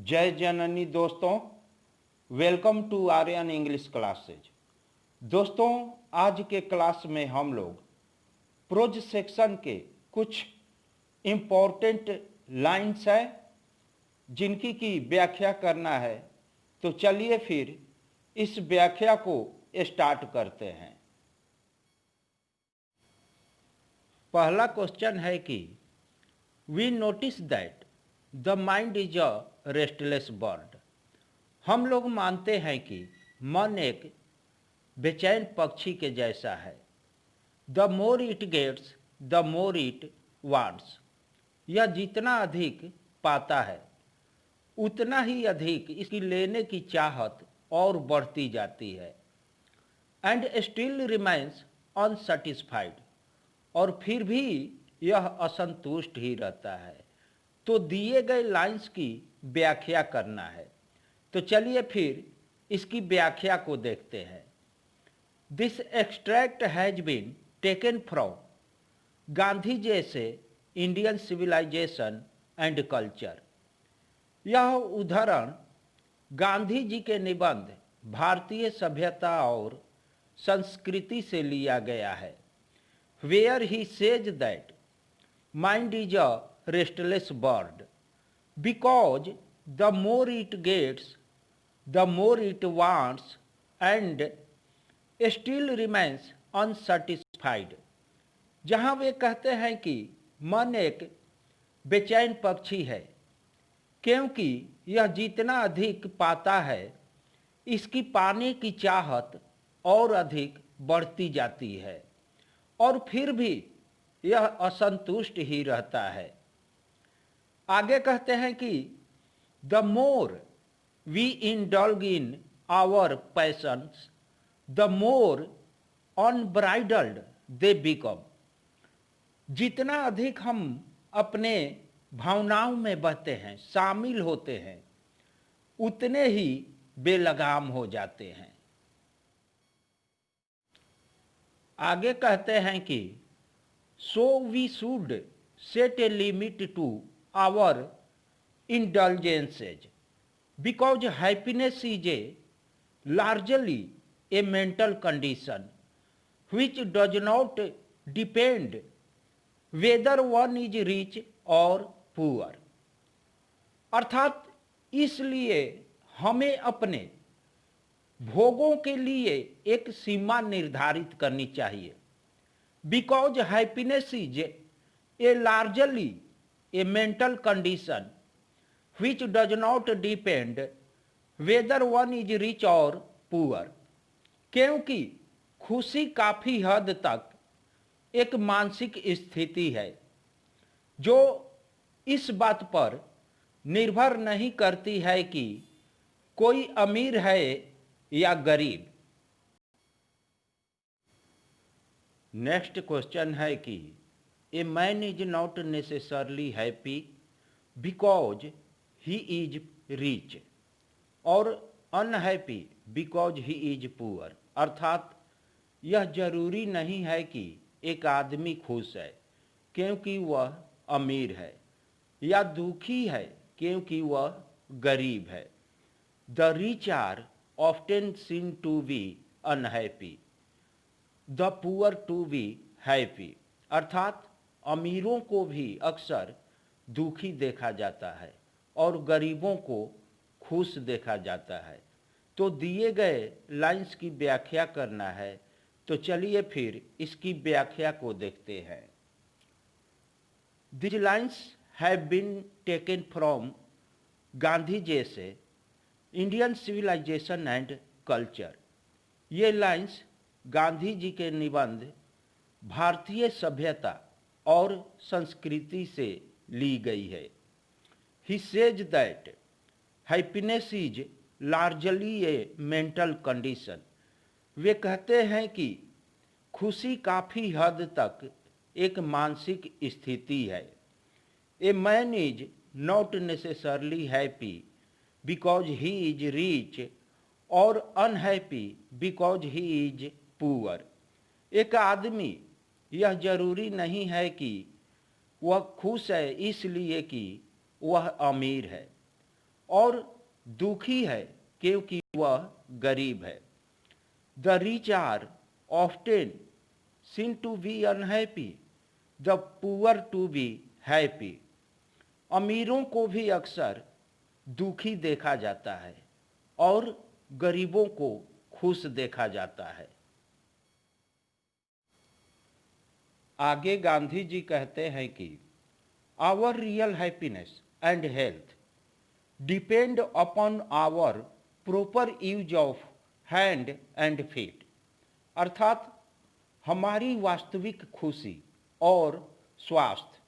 जय जननी दोस्तों, welcome to Aryan English classes. दोस्तों, आज के क्लास में हम लोग प्रोज सेक्शन के कुछ इम्पोर्टेंट लाइन्स हैं जिनकी की व्याख्या करना है। तो चलिए फिर इस व्याख्या को स्टार्ट करते हैं। पहला क्वेश्चन है कि we notice that the mind is a restless bird. हम लोग मानते हैं कि मन एक बेचैन पक्षी के जैसा है। The more it gets the more it wants. यह जितना अधिक पाता है उतना ही अधिक इसकी लेने की चाहत और बढ़ती जाती है। And still remains unsatisfied. और फिर भी यह असंतुष्ट ही रहता है। तो दिए गए लाइंस की व्याख्या करना है। तो चलिए फिर इसकी व्याख्या को देखते हैं। This extract has been taken from Gandhi जैसे इंडियन सिविलाइजेशन एंड कल्चर। यह उदाहरण गांधी जी के निबंध भारतीय सभ्यता और संस्कृति से लिया गया है। Where he says that mind is a restless bird because the more it gets the more it wants and still remains unsatisfied। जहां वे कहते हैं कि मन एक बेचैन पक्षी है क्योंकि यह जितना अधिक पाता है इसकी पाने की चाहत और अधिक बढ़ती जाती है और फिर भी यह असंतुष्ट ही रहता है। आगे कहते हैं कि the more we indulge in our passions the more unbridled they become. जितना अधिक हम अपने भावनाओं में बहते हैं, शामिल होते हैं, उतने ही बेलगाम हो जाते हैं। आगे कहते हैं कि so we should set a limit to our indulgences because happiness is a largely a mental condition which does not depend whether one is rich or poor। अर्थात इसलिए हमें अपने भोगों के लिए एक सीमा निर्धारित करनी चाहिए। Because happiness is a largely a mental condition which does not depend whether one is rich or poor। क्योंकि खुशी काफी हद तक एक मानसिक स्थिति है जो इस बात पर निर्भर नहीं करती है कि कोई अमीर है या गरीब। नेक्स्ट क्वेश्चन है कि A man is not necessarily happy because he is rich और unhappy because he is poor। अर्थात यह जरूरी नहीं है कि एक आदमी खुश है क्योंकि वह अमीर है या दुखी है क्योंकि वह गरीब है। The rich are often seen to be unhappy, the poor to be happy। अर्थात अमीरों को भी अक्सर दुखी देखा जाता है और गरीबों को खुश देखा जाता है। तो दिए गए लाइंस की व्याख्या करना है। तो चलिए फिर इसकी व्याख्या को देखते हैं। This lines have been taken from Gandhi जैसे इंडियन सिविलाइजेशन एंड कल्चर। ये लाइंस गांधी जी के निबंध भारतीय सभ्यता और संस्कृति से ली गई है। He says that happiness is largely a mental condition. वे कहते हैं कि खुशी काफ़ी हद तक एक मानसिक स्थिति है। A man is not necessarily happy because he is rich और unhappy because he is poor. एक आदमी यह जरूरी नहीं है कि वह खुश है इसलिए कि वह अमीर है और दुखी है क्योंकि वह गरीब है। The rich are often seen to be unhappy, the poor to be happy. अमीरों को भी अक्सर दुखी देखा जाता है और गरीबों को खुश देखा जाता है। आगे गांधी जी कहते हैं कि our real happiness and health depend upon our proper use of hand and feet, अर्थात हमारी वास्तविक खुशी और स्वास्थ्य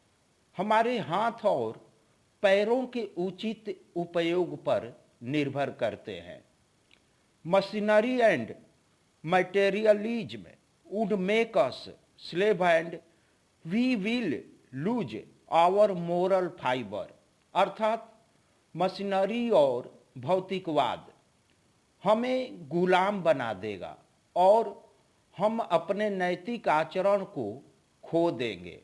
हमारे हाथ और पैरों के उचित उपयोग पर निर्भर करते हैं। Machinery and materialism would make us slave and we will lose our moral fibre, अर्थात मशीनरी और भौतिकवाद हमें गुलाम बना देगा और हम अपने नैतिक आचरण को खो देंगे।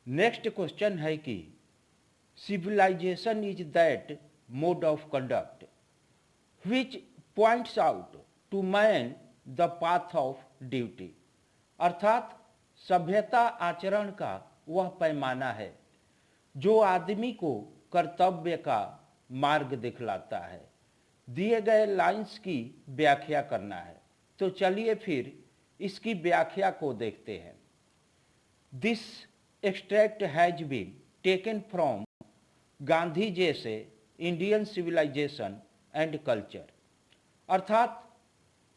नेक्स्ट क्वेश्चन है कि civilization is that mode of conduct which points out to man the path of duty, अर्थात सभ्यता आचरण का वह पैमाना है जो आदमी को कर्तव्य का मार्ग दिखलाता है। दिए गए लाइंस की व्याख्या करना है, तो चलिए फिर इसकी व्याख्या को देखते हैं। This extract has been taken from Gandhi जैसे इंडियन सिविलाइजेशन एंड कल्चर, अर्थात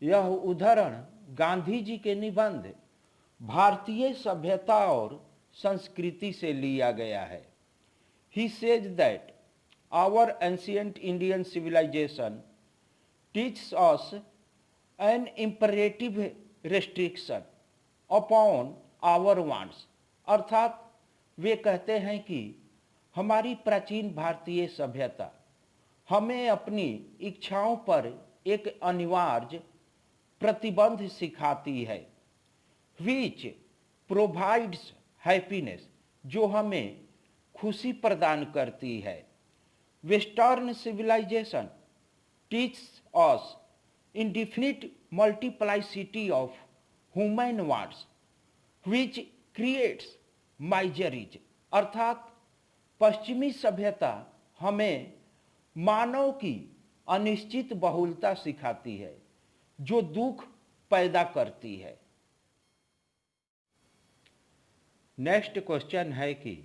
यह उदाहरण गांधी जी के निबंध भारतीय सभ्यता और संस्कृति से लिया गया है। He says that our ancient Indian civilization teaches us an imperative restriction upon our wants, अर्थात वे कहते हैं कि हमारी प्राचीन भारतीय सभ्यता हमें अपनी इच्छाओं पर एक अनिवार्य प्रतिबंध सिखाती है। विच प्रोवाइड्स हैप्पीनेस, जो हमें खुशी प्रदान करती है। Western civilisation teaches us indefinite multiplicity of human wants which creates miseries, अर्थात पश्चिमी सभ्यता हमें मानव की अनिश्चित बहुलता सिखाती है जो दुख पैदा करती है। नेक्स्ट क्वेश्चन है कि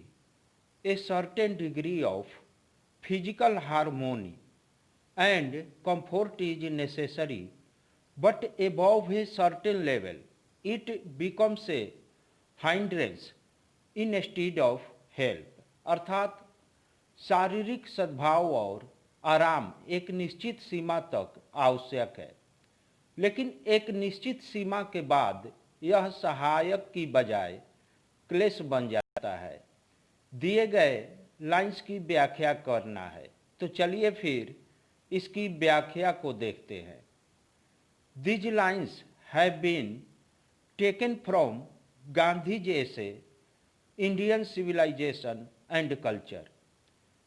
a certain degree of physical harmony and comfort is necessary, but above a certain level it becomes a hindrance instead of help, अर्थात शारीरिक सद्भाव और आराम एक निश्चित सीमा तक आवश्यक है, लेकिन एक निश्चित सीमा के बाद यह सहायक की बजाय क्लेश बन जाता है। दिए गए लाइंस की व्याख्या करना है, तो चलिए फिर इसकी व्याख्या को देखते हैं। These lines have been taken from Gandhi जैसे इंडियन सिविलाइजेशन एंड कल्चर।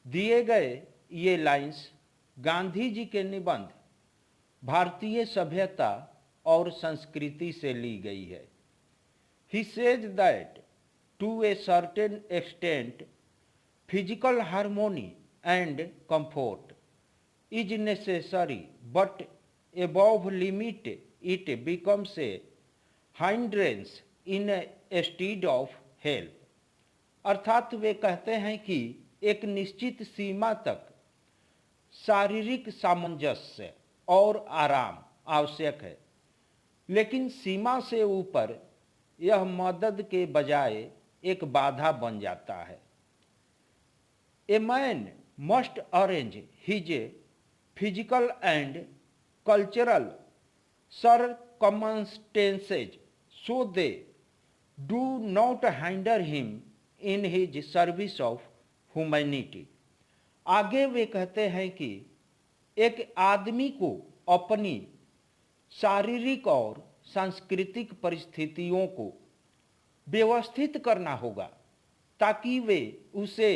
दिए गए ये लाइंस गांधी जी के निबंध भारतीय सभ्यता और संस्कृति से ली गई है। He says that to a certain extent physical harmony and comfort is necessary, but above limit it becomes a hindrance instead of help, अर्थात वे कहते हैं कि एक निश्चित सीमा तक शारीरिक सामंजस्य और आराम आवश्यक है, लेकिन सीमा से ऊपर यह मदद के बजाय एक बाधा बन जाता है। A man must arrange his physical and cultural circumstances so they do not hinder him in his service of humanity। आगे वे कहते हैं कि एक आदमी को अपनी शारीरिक और सांस्कृतिक परिस्थितियों को व्यवस्थित करना होगा ताकि वे उसे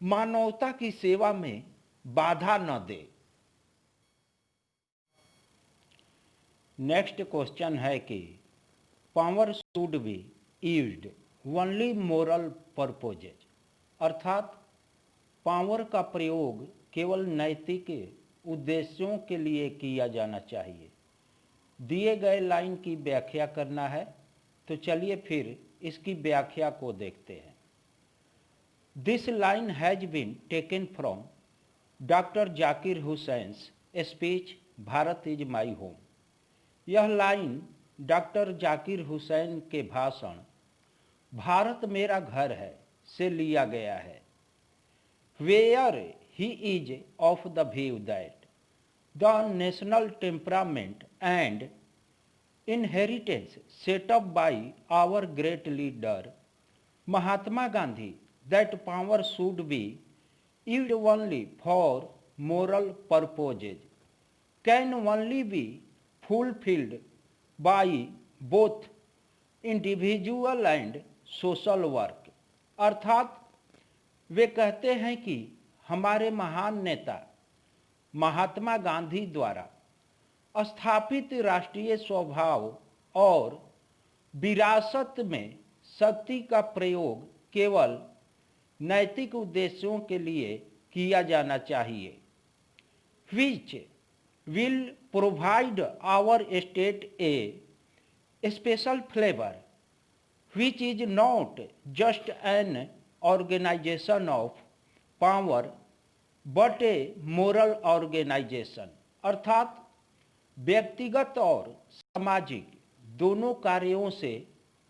मानवता की सेवा में बाधा न दे। नेक्स्ट क्वेश्चन है कि power should be used only moral purposes, अर्थात पावर का प्रयोग केवल नैतिक उद्देश्यों के लिए किया जाना चाहिए। दिए गए लाइन की व्याख्या करना है, तो चलिए फिर इसकी व्याख्या को देखते हैं। This line has been taken from doctor Zakir Hussain's speech Bharat is my home. यह लाइन डॉक्टर जाकिर हुसैन के भाषण भारत मेरा घर है से लिया गया है। Where he is of the view that the national temperament and inheritance set up by our great leader Mahatma Gandhi that power should be used only for moral purposes can only be fulfilled by both individual and social work। अर्थात वे कहते हैं कि हमारे महान नेता महात्मा गांधी द्वारा स्थापित राष्ट्रीय स्वभाव और विरासत में शक्ति का प्रयोग केवल नैतिक उद्देश्यों के लिए किया जाना चाहिए, which will provide our state a special flavor, which is not just an organization of power but a moral organization। अर्थात व्यक्तिगत और सामाजिक दोनों कार्यों से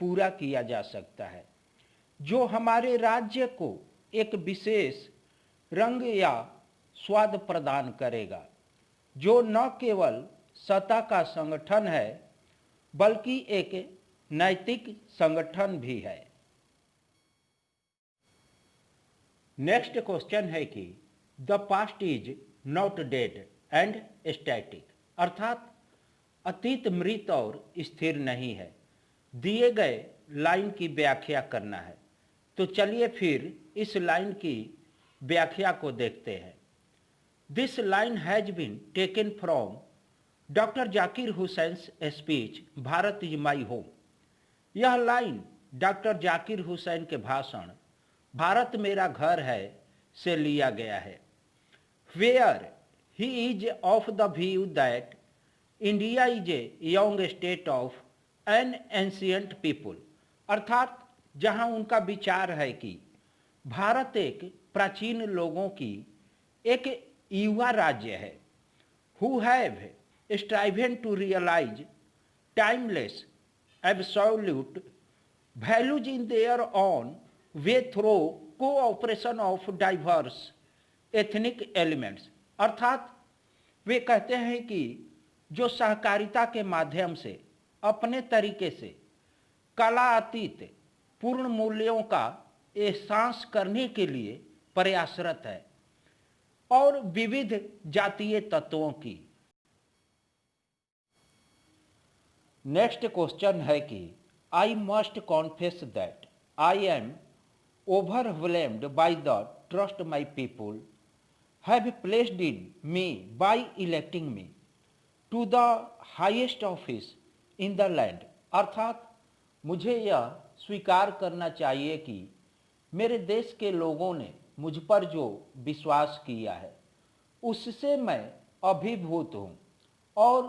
पूरा किया जा सकता है, जो हमारे राज्य को एक विशेष रंग या स्वाद प्रदान करेगा, जो न केवल सत्ता का संगठन है बल्कि एक नैतिक संगठन भी है। नेक्स्ट क्वेश्चन है कि the past is not dead and static, अर्थात अतीत मृत और स्थिर नहीं है। दिए गए लाइन की व्याख्या करना है, तो चलिए फिर इस लाइन की व्याख्या को देखते हैं। This line has been taken from doctor Zakir Hussain's speech Bharat is my home. यह लाइन डॉक्टर जाकिर हुसैन के भाषण भारत मेरा घर है से लिया गया है। Where he is of the view that India is a young state of an ancient people, अर्थात जहां उनका विचार है कि भारत एक प्राचीन लोगों की एक युवा राज्य है, who have striven to realize timeless absolute values in their own way through cooperation of diverse ethnic elements। अर्थात वे कहते हैं कि जो सहकारिता के माध्यम से अपने तरीके से कलातीत पूर्ण मूल्यों का एहसास करने के लिए प्रयासरत है और विविध जातीय तत्वों की। नेक्स्ट क्वेश्चन है कि I must confess that I am overwhelmed by the trust my people have placed in me by electing me to the highest office in the land। अर्थात मुझे यह स्वीकार करना चाहिए कि मेरे देश के लोगों ने मुझ पर जो विश्वास किया है उससे मैं अभिभूत हूँ और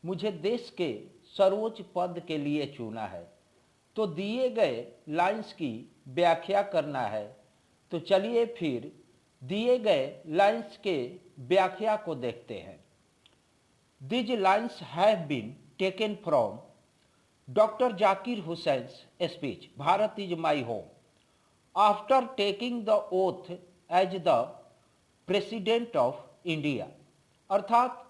मुझे देश के सर्वोच्च पद के लिए चुना है। तो दिए गए लाइन्स की व्याख्या करना है, तो चलिए फिर दिए गए लाइन्स के व्याख्या को देखते हैं। These lines have been taken from Dr. Zakir Husain's speech Bharat is my home after taking the oath as the President of India। अर्थात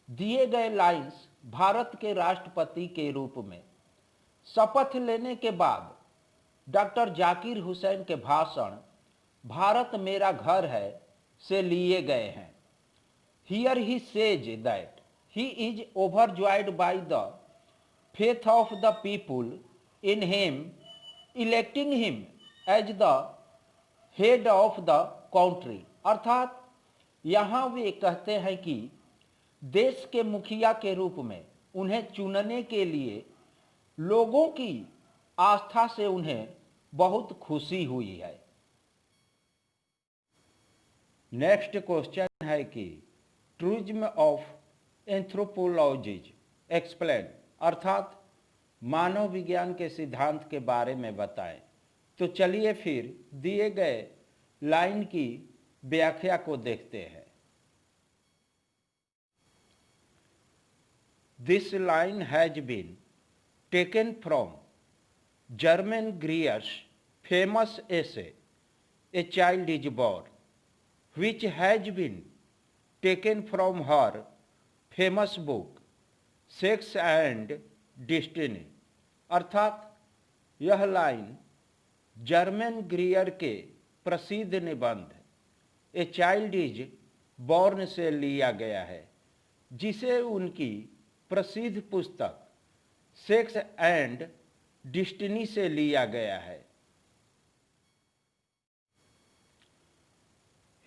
दिए गए लाइन्स भारत के राष्ट्रपति के रूप में शपथ लेने के बाद डॉक्टर जाकिर हुसैन के भाषण भारत मेरा घर है से लिए गए हैं। Here he says that he is overjoyed by the faith of the people in him, electing him as the head of the country, अर्थात यहाँ वे कहते हैं कि देश के मुखिया के रूप में उन्हें चुनने के लिए लोगों की आस्था से उन्हें बहुत खुशी हुई है। नेक्स्ट क्वेश्चन है कि ट्रूइज्म ऑफ एंथ्रोपोलॉजीज एक्सप्लेन, अर्थात मानव विज्ञान के सिद्धांत के बारे में बताएं। तो चलिए फिर दिए गए लाइन की व्याख्या को देखते हैं। This line has been taken from Germaine Greer's famous essay a child is born, which has been taken from her famous book sex and destiny, अर्थात यह लाइन जर्मन ग्रीयर के प्रसिद्ध निबंध ए चाइल्ड इज बॉर्न से लिया गया है, जिसे उनकी प्रसिद्ध पुस्तक सेक्स एंड डेस्टिनी से लिया गया है।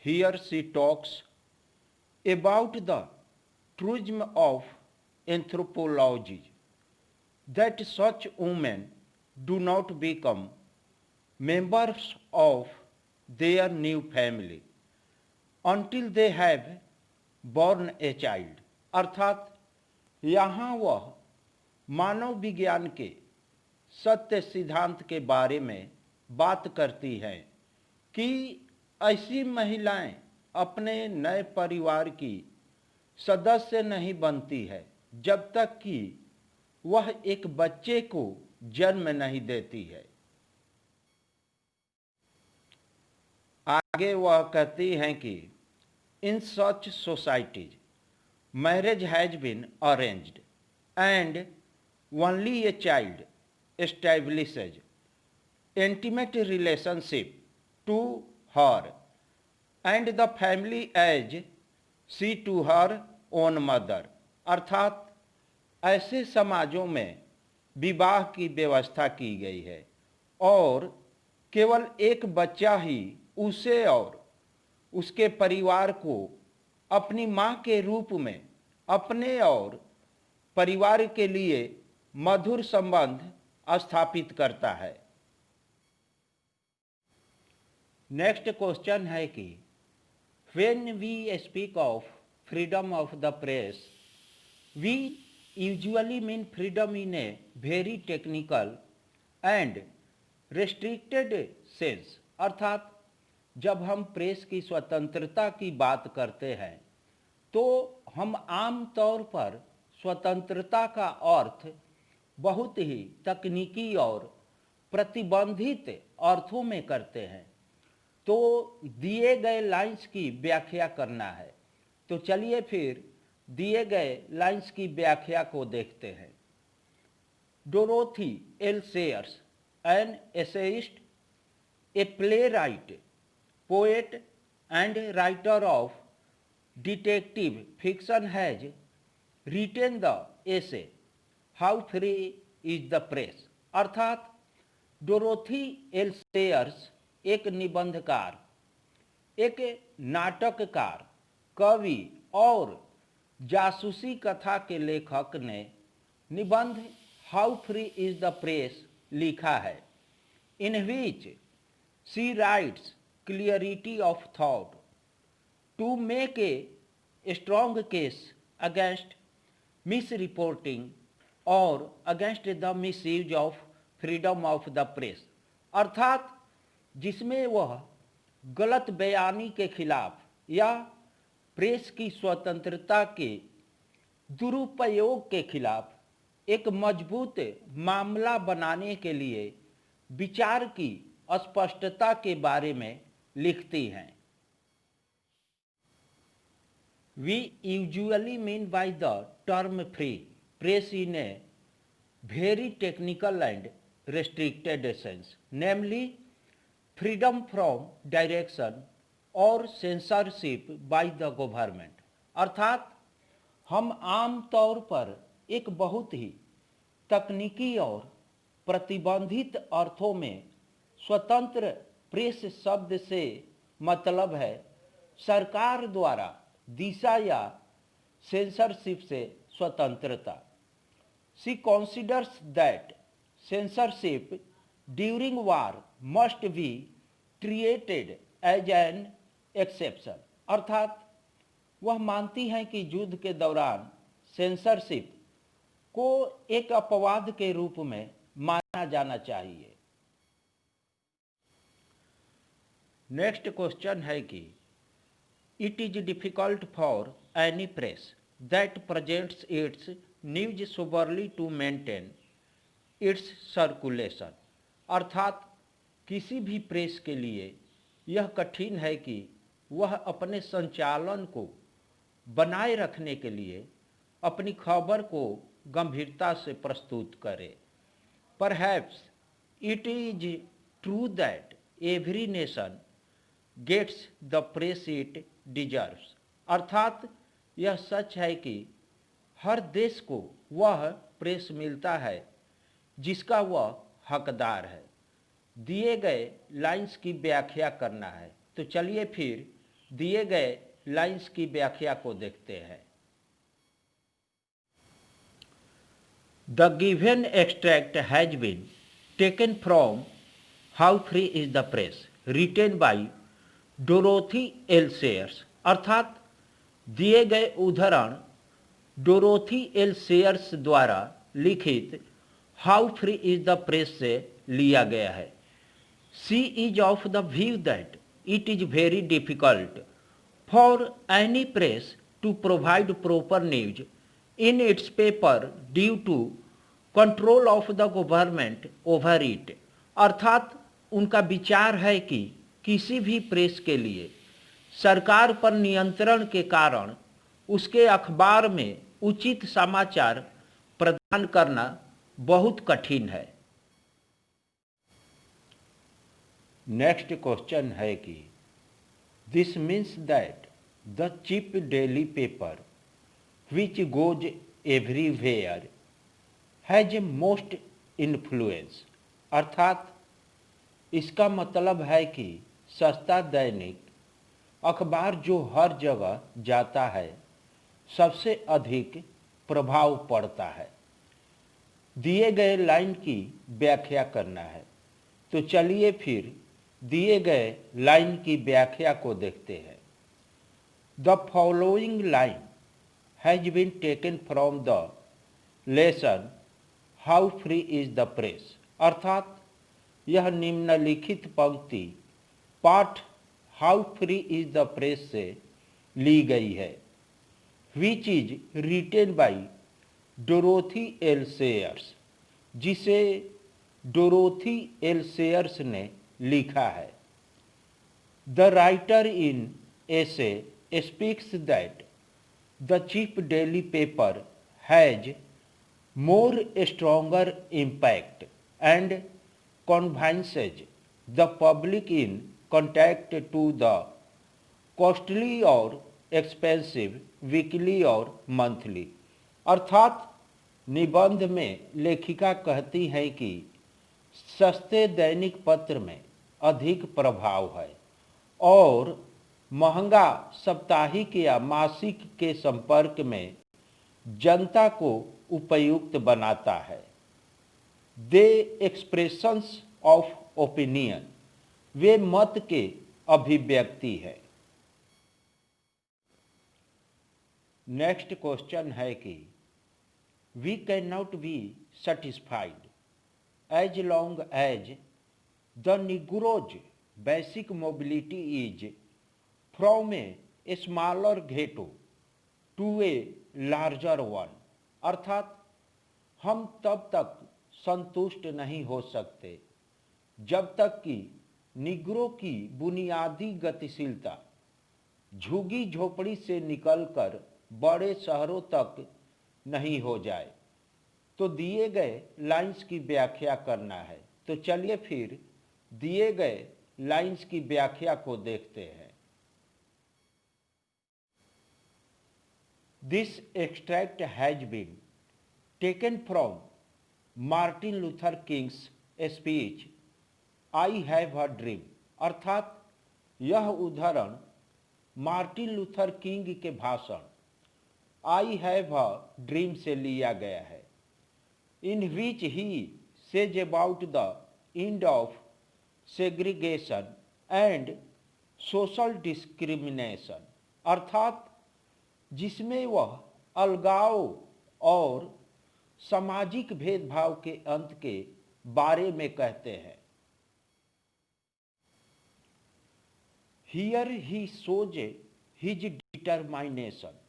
Here she talks about the truism of anthropology, that such women do not become members of their new family until they have born a child, अर्थात यहाँ वह मानव विज्ञान के सत्य सिद्धांत के बारे में बात करती हैं कि ऐसी महिलाएं अपने नए परिवार की सदस्य नहीं बनती है जब तक कि वह एक बच्चे को जन्म नहीं देती है। आगे वह कहती हैं कि in such societies marriage has been arranged and only a child establishes intimate relationship to her and the family as she to her own mother, अर्थात ऐसे समाजों में विवाह की व्यवस्था की गई है और केवल एक बच्चा ही उसे और उसके परिवार को अपनी माँ के रूप में अपने और परिवार के लिए मधुर संबंध स्थापित करता है। नेक्स्ट क्वेश्चन है कि when we speak of freedom of the press we usually mean freedom in a very technical and restricted sense, अर्थात जब हम प्रेस की स्वतंत्रता की बात करते हैं तो हम आम तौर पर स्वतंत्रता का अर्थ बहुत ही तकनीकी और प्रतिबंधित अर्थों में करते हैं। तो दिए गए लाइंस की व्याख्या करना है। तो चलिए फिर दिए गए लाइंस की व्याख्या को देखते हैं। Dorothy L Sayers, an essayist, a playwright, poet and writer of detective fiction has written the essay how free is the press, अर्थात डोरोथी एल सेयर्स एक निबंधकार, एक नाटककार, कवि और जासूसी कथा के लेखक ने निबंध how free is the press लिखा है, in which she writes clarity of thought to make a strong case against misreporting और against the misuse of freedom of the press, अर्थात जिसमें वह गलत बयानी के खिलाफ या प्रेस की स्वतंत्रता के दुरुपयोग के खिलाफ एक मजबूत मामला बनाने के लिए विचार की अस्पष्टता के बारे में लिखती हैं। We usually mean by the term free press in a very technical and restricted sense, namely freedom from direction और सेंसरशिप बाय द गवर्नमेंट, अर्थात हम आम तौर पर एक बहुत ही तकनीकी और प्रतिबंधित अर्थों में स्वतंत्र प्रेस शब्द से मतलब है सरकार द्वारा दिशा या सेंसरशिप से स्वतंत्रता। She considers that censorship during war must be treated as an exception। अर्थात वह मानती हैं कि युद्ध के दौरान सेंसरशिप को एक अपवाद के रूप में माना जाना चाहिए। नेक्स्ट क्वेश्चन है कि it is difficult for any press that presents its news soberly to maintain its circulation. अर्थात किसी भी प्रेस के लिए यह कठिन है कि वह अपने संचालन को बनाए रखने के लिए अपनी खबर को गंभीरता से प्रस्तुत करे। Perhaps it is true that every nation gets the press it deserves. अर्थात यह सच है कि हर देश को वह प्रेस मिलता है जिसका वह हकदार है। दिए गए लाइंस की व्याख्या करना है, तो चलिए फिर दिए गए लाइंस की व्याख्या को देखते हैं। The given extract has been taken from how free is the press written by Dorothy L Sayers. अर्थात दिए गए उदाहरण डोरोथी एल सेयर्स द्वारा लिखित how free is the press से लिया गया है। She is of the view that it is very difficult for any press to provide proper news in its paper due to control of the government over it. अर्थात उनका विचार है कि किसी भी प्रेस के लिए सरकार पर नियंत्रण के कारण उसके अखबार में उचित समाचार प्रदान करना बहुत कठिन है। नेक्स्ट क्वेश्चन है कि this means that the cheap daily paper which goes everywhere has a most influence. अर्थात इसका मतलब है कि सस्ता दैनिक अखबार जो हर जगह जाता है सबसे अधिक प्रभाव पड़ता है। दिए गए लाइन की व्याख्या करना है, तो चलिए फिर दिए गए लाइन की व्याख्या को देखते हैं। The following line has been taken from the lesson how free is the press. अर्थात यह निम्नलिखित पंक्ति पाठ how free is the press से ली गई है। Which is written by Dorothy L Sayers, जिसे डोरोथी एल सेयर्स ने लिखा है। The writer in essay speaks that the cheap daily paper has more stronger impact and convinces the public in contact to the costly और expensive weekly और monthly। अर्थात निबंध में लेखिका कहती है कि सस्ते दैनिक पत्र में अधिक प्रभाव है और महंगा साप्ताहिक या मासिक के संपर्क में जनता को उपयुक्त बनाता है। दे एक्सप्रेशंस ऑफ ओपिनियन, वे मत के अभिव्यक्ति है। नेक्स्ट क्वेश्चन है कि we can not be satisfied as long as the negro's basic mobility is from a smaller ghetto to a larger one. अर्थात हम तब तक संतुष्ट नहीं हो सकते जब तक कि निग्रो की बुनियादी गतिशीलता झुग्गी झोपड़ी से निकलकर बड़े शहरों तक नहीं हो जाए। तो दिए गए लाइंस की व्याख्या करना है, तो चलिए फिर दिए गए लाइंस की व्याख्या को देखते हैं। This extract has been taken from Martin Luther King's speech I have a dream। अर्थात यह उदाहरण मार्टिन लूथर किंग के भाषण आई हैव अ ड्रीम से लिया गया है, in which he says about the end of segregation and social discrimination, अर्थात जिसमें वह अलगाव और सामाजिक भेदभाव के अंत के बारे में कहते हैं। Here he shows his determination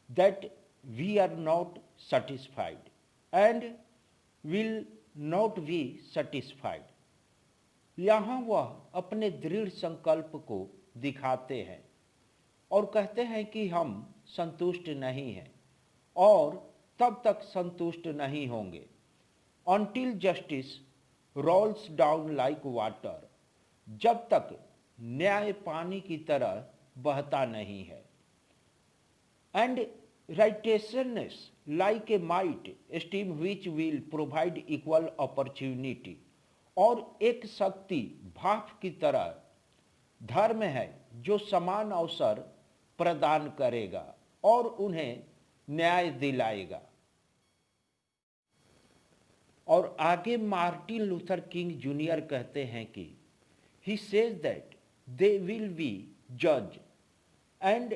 that we are not satisfied and will not be satisfied. यहाँ वह अपने दृढ़ संकल्प को दिखाते हैं और कहते हैं कि हम संतुष्ट नहीं हैं और तब तक संतुष्ट नहीं होंगे until justice rolls down like water, जब तक न्याय पानी की तरह बहता नहीं है। and righteousness like a might stream which will provide equal opportunity, और एक शक्ति भाप की तरह धर्म है जो समान अवसर प्रदान करेगा और उन्हें न्याय दिलाएगा। और आगे मार्टिन लूथर किंग जूनियर कहते हैं कि he says that they will be जज and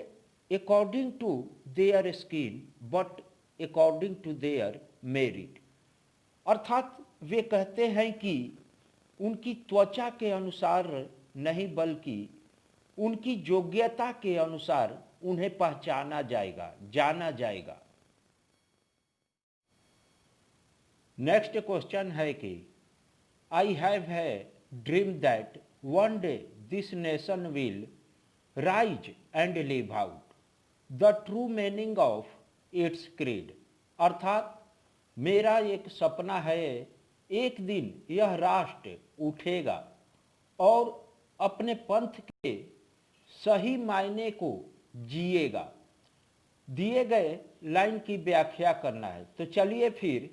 according to their skin but according to their merit, अर्थात वे कहते हैं कि उनकी त्वचा के अनुसार नहीं बल्कि उनकी योग्यता के अनुसार उन्हें पहचाना जाएगा, जाना जाएगा। नेक्स्ट क्वेश्चन है कि आई हैव है dream that one day this nation will rise and live out the true meaning of its creed, अर्थात मेरा एक सपना है एक दिन यह राष्ट्र उठेगा और अपने पंथ के सही मायने को जिएगा। दिए गए लाइन की व्याख्या करना है, तो चलिए फिर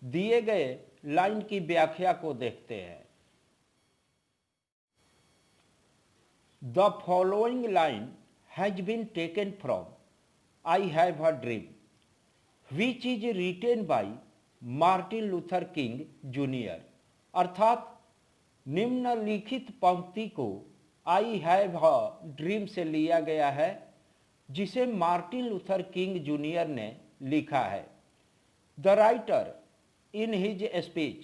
दिए गए लाइन की व्याख्या को देखते हैं। The following line has been taken from I have a dream which is written by Martin Luther King Junior, अर्थात निम्नलिखित पंक्ति को आई हैव अ ड्रीम से लिया गया है जिसे मार्टिन लूथर किंग जूनियर ने लिखा है। The writer in his speech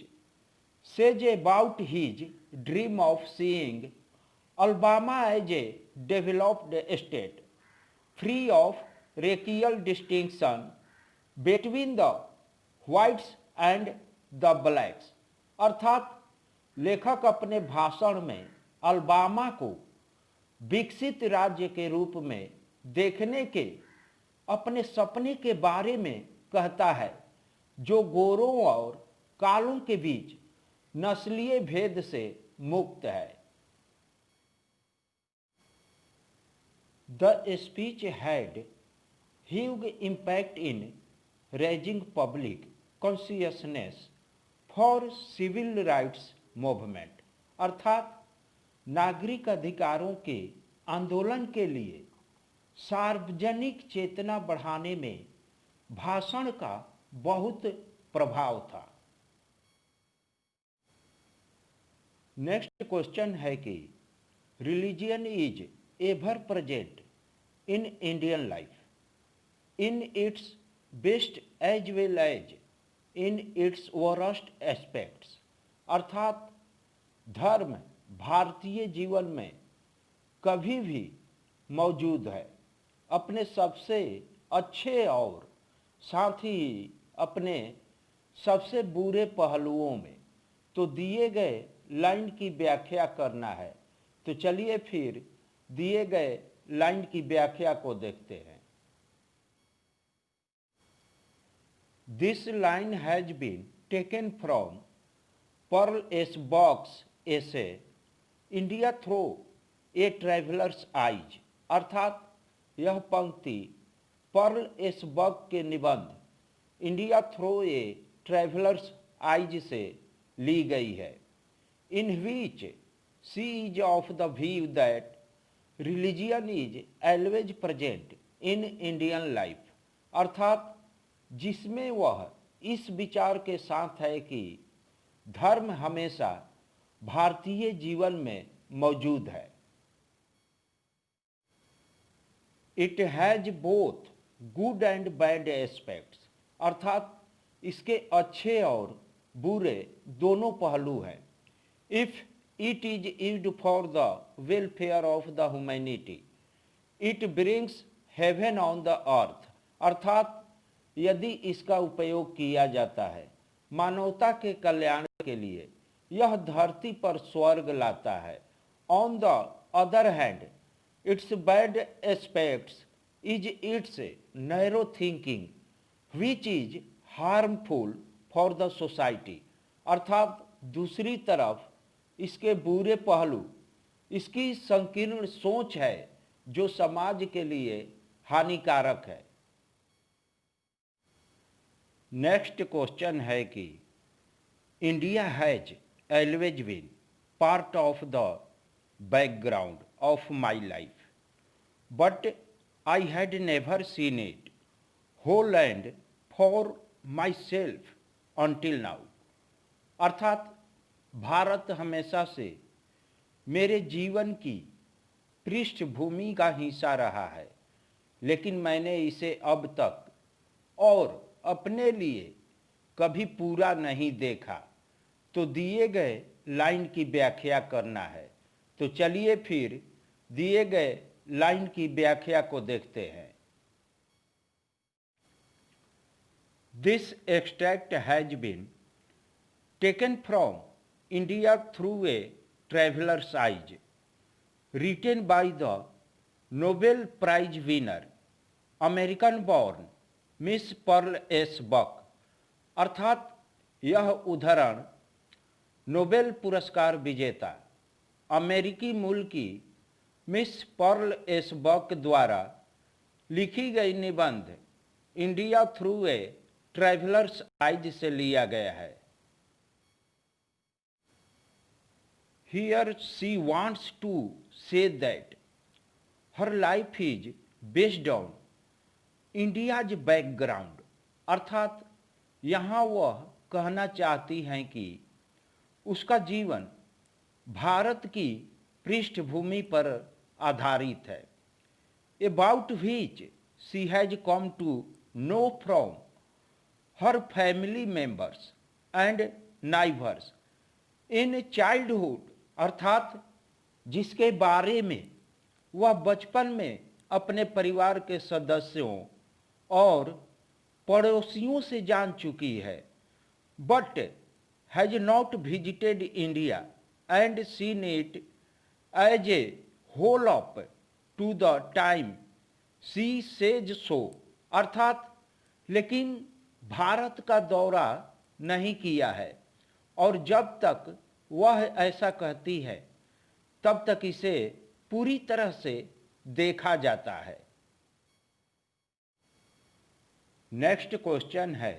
says about his dream of seeing Alabama as a developed state free of racial distinction between the whites and the blacks, अर्थात लेखक अपने भाषण में अल्बामा को विकसित राज्य के रूप में देखने के अपने सपने के बारे में कहता है जो गोरों और कालों के बीच नस्लीय भेद से मुक्त है। The speech had huge impact in raising public consciousness for civil rights movement, अर्थात नागरिक अधिकारों के आंदोलन के लिए सार्वजनिक चेतना बढ़ाने में भाषण का बहुत प्रभाव था। नेक्स्ट क्वेश्चन है कि religion is ever present in Indian life in its best as well as in its worst aspects, अर्थात धर्म भारतीय जीवन में कभी भी मौजूद है, अपने सबसे अच्छे और साथ ही अपने सबसे बुरे पहलुओं में। तो दिए गए लाइन की व्याख्या करना है, तो चलिए फिर दिए गए लाइन की व्याख्या को देखते हैं। This line has been taken from Pearl S Buck's essay India through a traveller's eyes, अर्थात यह पंक्ति पर्ल एस बॉक्स के निबंध India through a traveller's eyes से ली गई है। In which She is of the view that religion is always present in Indian life, अर्थात जिसमें वह इस विचार के साथ है कि धर्म हमेशा भारतीय जीवन में मौजूद है। It has both good and bad aspects, अर्थात इसके अच्छे और बुरे दोनों पहलू हैं। If it is used for the welfare of the humanity it brings heaven on the earth, अर्थात यदि इसका उपयोग किया जाता है मानवता के कल्याण के लिए यह धरती पर स्वर्ग लाता है। On the other hand it's bad aspects is it's narrow thinking which is harmful for the society, अर्थात दूसरी तरफ इसके बुरे पहलू इसकी संकीर्ण सोच है जो समाज के लिए हानिकारक है। नेक्स्ट क्वेश्चन है कि India has always been part of the background of my life but I had never seen it whole and for myself until now, अर्थात भारत हमेशा से मेरे जीवन की पृष्ठभूमि का हिस्सा रहा है, लेकिन मैंने इसे अब तक और अपने लिए कभी पूरा नहीं देखा। तो दिए गए लाइन की व्याख्या करना है, तो चलिए फिर दिए गए लाइन की व्याख्या को देखते हैं। This extract has been taken from India through a traveller's eyes written by the Nobel Prize winner American born Miss Pearl S Buck, अर्थात यह उद्धरण नोबेल पुरस्कार विजेता अमेरिकी मूल की मिस पर्ल एस बक द्वारा लिखी गई निबंध India through a traveller's eyes से लिया गया है। Here she wants to say that her life is based on India's background, अर्थात यहाँ वह कहना चाहती हैं कि उसका जीवन भारत की पृष्ठभूमि पर आधारित है। About which she has come to know from her family members and neighbors in childhood, अर्थात जिसके बारे में वह बचपन में अपने परिवार के सदस्यों और पड़ोसियों से जान चुकी है, but has not visited India and seen it as a whole up to the time she says so, अर्थात लेकिन भारत का दौरा नहीं किया है और जब तक वह ऐसा कहती है तब तक इसे पूरी तरह से देखा जाता है। नेक्स्ट क्वेश्चन है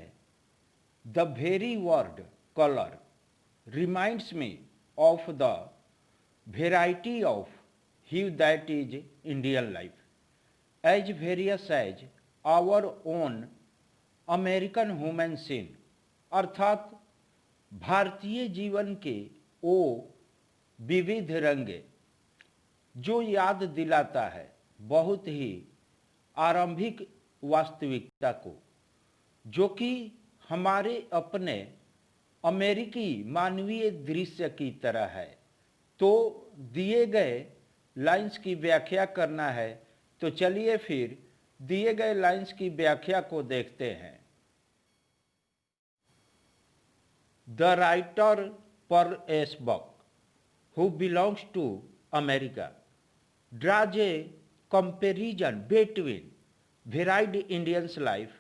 the very word colour reminds me of the variety of hue that is Indian life as various as our own American human scene, अर्थात भारतीय जीवन के ओ विविध रंग जो याद दिलाता है बहुत ही आरंभिक वास्तविकता को, जो कि हमारे अपने अमेरिकी मानवीय दृश्य की तरह है। तो दिए गए लाइंस की व्याख्या करना है, तो चलिए फिर दिए गए लाइंस की व्याख्या को देखते हैं। The writer Pearl S Buck who belongs to America draws a comparison between varied Indian's life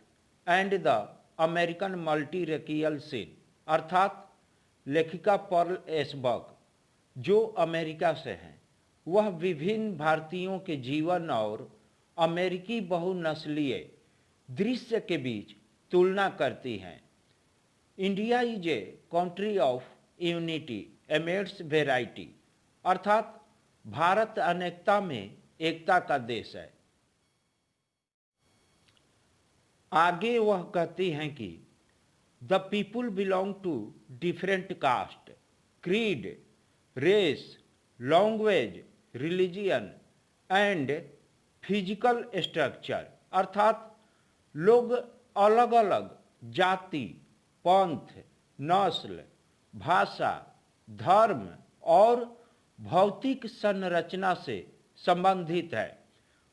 and the American multiracial scene, अर्थात लेखिका पर्ल एस बक जो अमेरिका से हैं वह विभिन्न भारतीयों के जीवन और अमेरिकी बहुनस्लीय दृश्य के बीच तुलना करती हैं। India is a country of unity amidst variety, अर्थात भारत अनेकता में एकता का देश है। आगे वह कहती हैं कि the people belong to different caste, creed, race, language, religion and physical structure, अर्थात लोग अलग अलग जाति, पंथ, नस्ल, भाषा, धर्म और भौतिक संरचना से संबंधित है,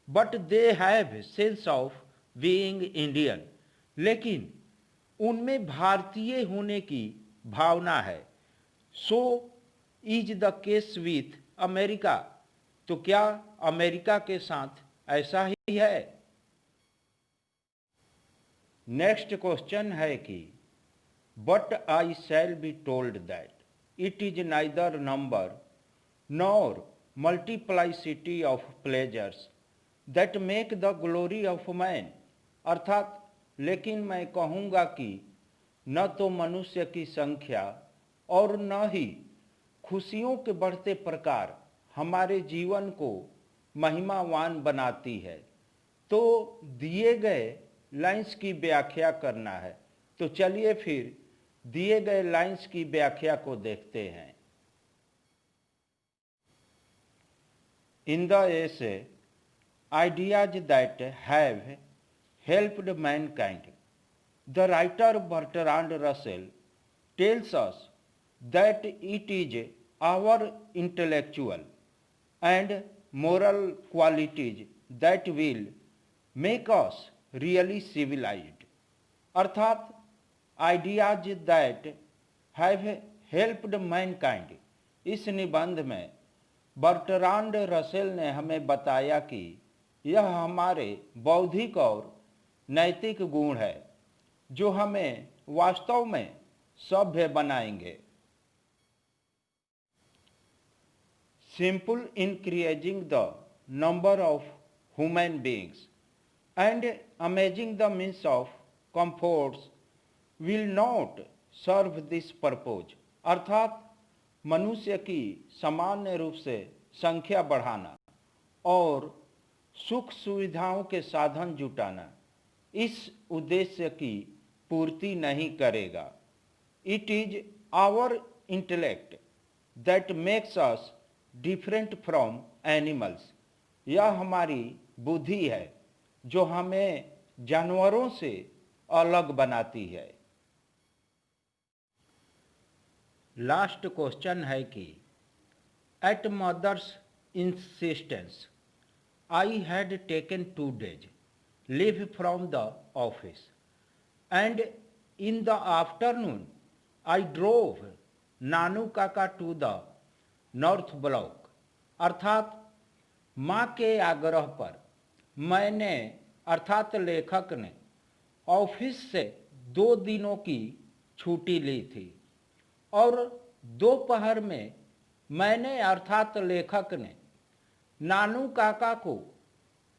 but they have sense of being Indian, लेकिन उनमें भारतीय होने की भावना है। So is the case with America, तो क्या अमेरिका के साथ ऐसा ही है? नेक्स्ट क्वेश्चन है कि but I shall be told that it is neither number nor multiplicity of pleasures that make the glory of man, अर्थात लेकिन मैं कहूँगा कि न तो मनुष्य की संख्या और न ही खुशियों के बढ़ते प्रकार हमारे जीवन को महिमावान बनाती है। तो दिए गए लाइंस की व्याख्या करना है, तो चलिए फिर दिए गए लाइंस की व्याख्या को देखते हैं। In the essay ideas that have helped mankind, the writer Bertrand Russell tells us that it is our intellectual and moral qualities that will make us really civilized, अर्थात ideas that have helped Mankind, इस निबंध में बर्टरांड Russell ने हमें बताया कि यह हमारे बौद्धिक और नैतिक गुण है जो हमें वास्तव में सभ्य बनाएंगे। Simple increasing the number of human beings and amazing the means of comforts will not serve this purpose, अर्थात मनुष्य की सामान्य रूप से संख्या बढ़ाना और सुख सुविधाओं के साधन जुटाना इस उद्देश्य की पूर्ति नहीं करेगा। It is our intellect that makes us different from animals, यह हमारी बुद्धि है जो हमें जानवरों से अलग बनाती है। लास्ट क्वेश्चन है कि at mother's insistence I had taken 2 days leave from the office and in the afternoon I drove नानू काका to the north block, अर्थात माँ के आग्रह पर मैंने अर्थात लेखक ने ऑफिस से 2 दिनों की छुट्टी ली थी और दोपहर में मैंने अर्थात लेखक ने नानू काका को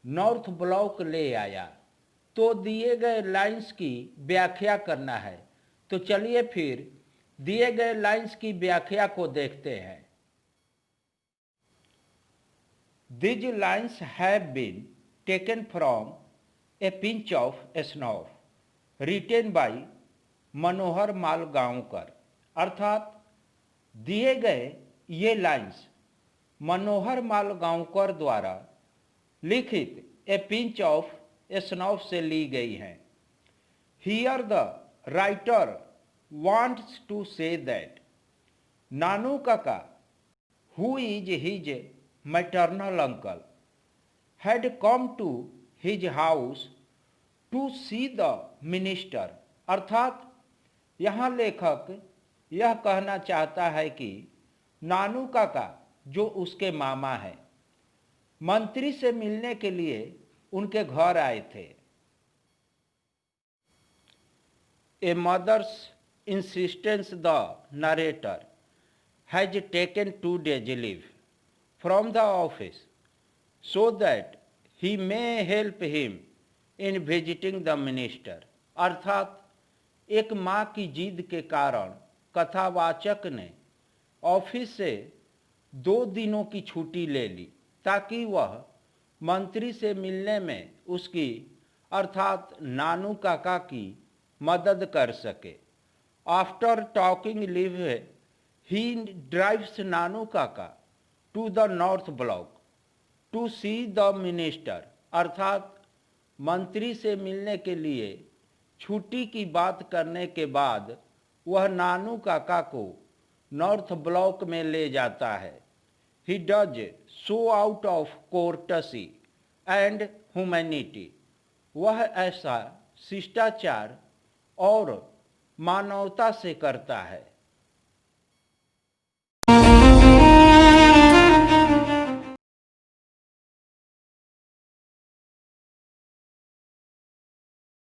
नॉर्थ ब्लॉक ले आया। तो दिए गए लाइंस की व्याख्या करना है, तो चलिए फिर दिए गए लाइंस की व्याख्या को देखते हैं। These lines have been taken from A Pinch of Snuff, written by मनोहर माल गांवकर, अर्थात दिए गए ये लाइंस मनोहर माल गांवकर द्वारा लिखित ए पिंच ऑफ स्नॉफ से ली गई हैं। Here the writer wants to say that Nanu Kaka, who is his maternal uncle, had come to his house to see the minister, अर्थात यहाँ लेखक यह कहना चाहता है कि नानू काका जो उसके मामा हैं मंत्री से मिलने के लिए उनके घर आए थे। A mother's insistence the narrator has taken 2 days leave from the office so that he may help him in visiting the minister, अर्थात एक माँ की जिद के कारण कथावाचक ने ऑफिस से 2 दिनों की छुट्टी ले ली ताकि वह मंत्री से मिलने में उसकी अर्थात नानू काका की मदद कर सके। After talking leave he drives Nanu Kaka to the North Block to see the minister, अर्थात मंत्री से मिलने के लिए छुट्टी की बात करने के बाद वह नानू काका को नॉर्थ ब्लॉक में ले जाता है। He does so out of courtesy and humanity, वह ऐसा शिष्टाचार और मानवता से करता है